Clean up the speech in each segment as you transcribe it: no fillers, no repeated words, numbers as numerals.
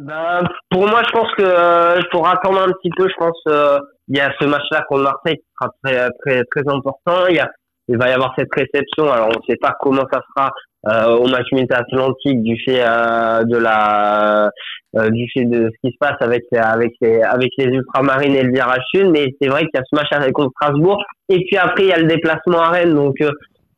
Ben, pour moi, je pense que il faudra attendre un petit peu. Je pense il y a ce match-là contre Marseille qui sera très très très important. Il va y avoir cette réception. Alors, on ne sait pas comment ça sera au match Atlantique du fait du fait de ce qui se passe avec les Ultramarines et le Virage Sud. Mais c'est vrai qu'il y a ce match contre Strasbourg. Et puis après, il y a le déplacement à Rennes. Donc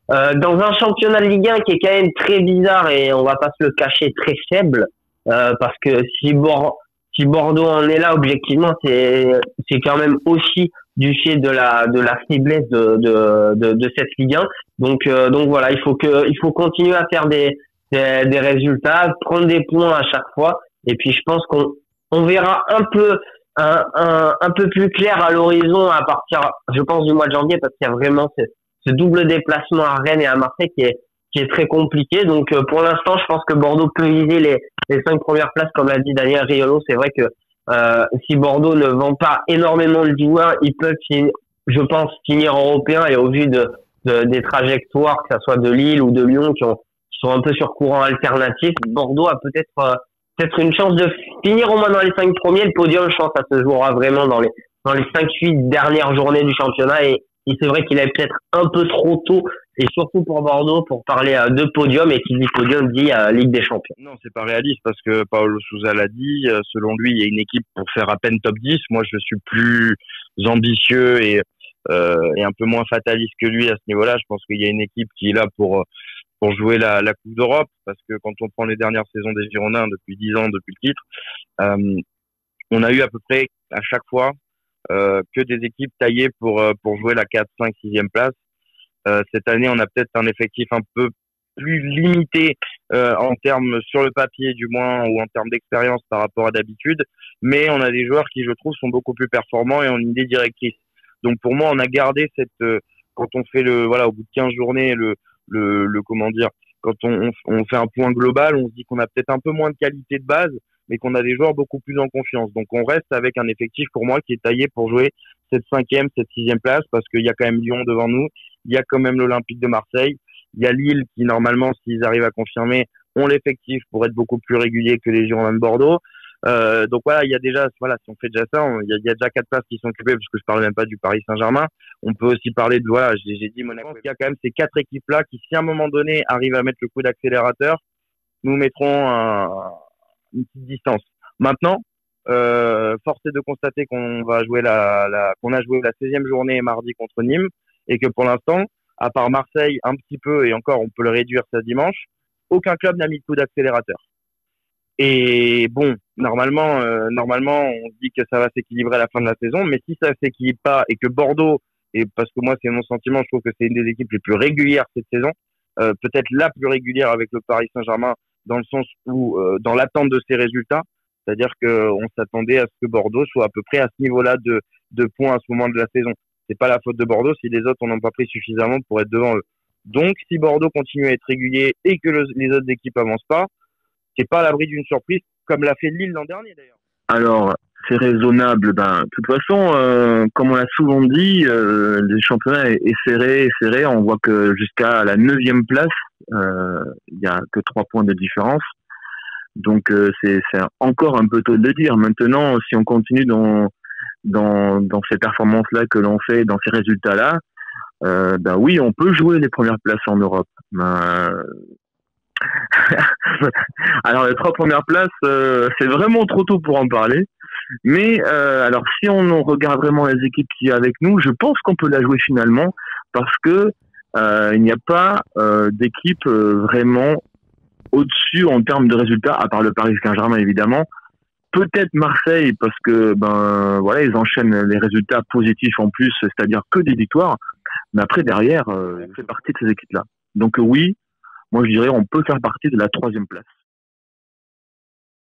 dans un championnat de Ligue 1 qui est quand même très bizarre et on va pas se le cacher, très faible. Parce que si Bordeaux en est là, objectivement, c'est quand même aussi du fait de la faiblesse de cette Ligue 1. Donc voilà, il faut continuer à faire des résultats, prendre des points à chaque fois. Et puis je pense qu'on verra un peu plus clair à l'horizon à partir, je pense, du mois de janvier, parce qu'il y a vraiment ce double déplacement à Rennes et à Marseille qui est très compliqué. Donc pour l'instant, je pense que Bordeaux peut viser les 5 premières places, comme l'a dit Daniel Riolo. C'est vrai que si Bordeaux ne vend pas énormément de joueurs, ils peuvent, je pense, finir européen. Et au vu des trajectoires, que ce soit de Lille ou de Lyon, qui sont un peu sur courant alternatif, Bordeaux a peut-être une chance de finir au moins dans les 5 premiers. Le podium, je pense, ça se jouera vraiment dans les 5-8 dernières journées du championnat. Et c'est vrai qu'il est peut-être un peu trop tôt, et surtout pour Bordeaux, pour parler de podium. Et qui dit podium dit Ligue des Champions. Non, c'est pas réaliste parce que Paulo Sousa l'a dit. Selon lui, il y a une équipe pour faire à peine top 10. Moi, je suis plus ambitieux et un peu moins fataliste que lui à ce niveau-là. Je pense qu'il y a une équipe qui est là pour jouer la Coupe d'Europe, parce que quand on prend les dernières saisons des Girondins depuis 10 ans, depuis le titre, on a eu à peu près à chaque fois que des équipes taillées pour jouer la 4, 5, 6e place. Cette année, on a peut-être un effectif un peu plus limité en termes, sur le papier du moins, ou en termes d'expérience par rapport à d'habitude, mais on a des joueurs qui, je trouve, sont beaucoup plus performants et ont une idée directrice. Donc pour moi, on a gardé quand on fait au bout de 15 journées, comment dire, quand on fait un point global, on se dit qu'on a peut-être un peu moins de qualité de base, mais qu'on a des joueurs beaucoup plus en confiance. Donc on reste avec un effectif, pour moi, qui est taillé pour jouer cette 5e, cette 6e place, parce qu'il y a quand même Lyon devant nous, il y a quand même l'Olympique de Marseille, il y a Lille qui, normalement, s'ils arrivent à confirmer, ont l'effectif pour être beaucoup plus régulier que les Girondins de Bordeaux. Donc voilà, il y a déjà, si on fait déjà ça, il y a déjà 4 places qui sont occupées, parce que je parle même pas du Paris Saint-Germain. On peut aussi parler j'ai dit Monaco. Il y a quand même ces 4 équipes-là qui, si à un moment donné, arrivent à mettre le coup d'accélérateur, nous mettront une petite distance. Maintenant, force est de constater qu'on a joué la 16e journée mardi contre Nîmes, et que pour l'instant, à part Marseille un petit peu, et encore on peut le réduire ça dimanche, aucun club n'a mis le coup d'accélérateur. Et bon, normalement, on se dit que ça va s'équilibrer à la fin de la saison, mais si ça s'équilibre pas, et que Bordeaux, et parce que moi c'est mon sentiment, je trouve que c'est une des équipes les plus régulières cette saison, peut-être la plus régulière avec le Paris Saint-Germain, dans le sens où, dans l'attente de ses résultats, c'est-à-dire qu'on s'attendait à ce que Bordeaux soit à peu près à ce niveau-là de points à ce moment de la saison. C'est pas la faute de Bordeaux si les autres n'en ont pas pris suffisamment pour être devant eux. Donc, si Bordeaux continue à être régulier et que les autres équipes avancent pas, c'est pas à l'abri d'une surprise, comme l'a fait Lille l'an dernier d'ailleurs. Alors, c'est raisonnable. De toute façon, comme on l'a souvent dit, le championnat est serré. On voit que jusqu'à la 9e place, il y a que 3 points de différence. Donc, c'est encore un peu tôt de le dire. Maintenant, si on continue dans ces performances-là que l'on fait, dans ces résultats-là, oui, on peut jouer les premières places en Europe. Alors, les 3 premières places, c'est vraiment trop tôt pour en parler. Mais alors, si on regarde vraiment les équipes qui sont avec nous, je pense qu'on peut la jouer finalement, parce que il n'y a pas d'équipe vraiment au-dessus en termes de résultats, à part le Paris Saint-Germain évidemment. Peut-être Marseille, parce que ils enchaînent les résultats positifs en plus, c'est-à-dire que des victoires. Mais après, derrière, on fait partie de ces équipes-là. Donc oui, moi je dirais on peut faire partie de la 3e place.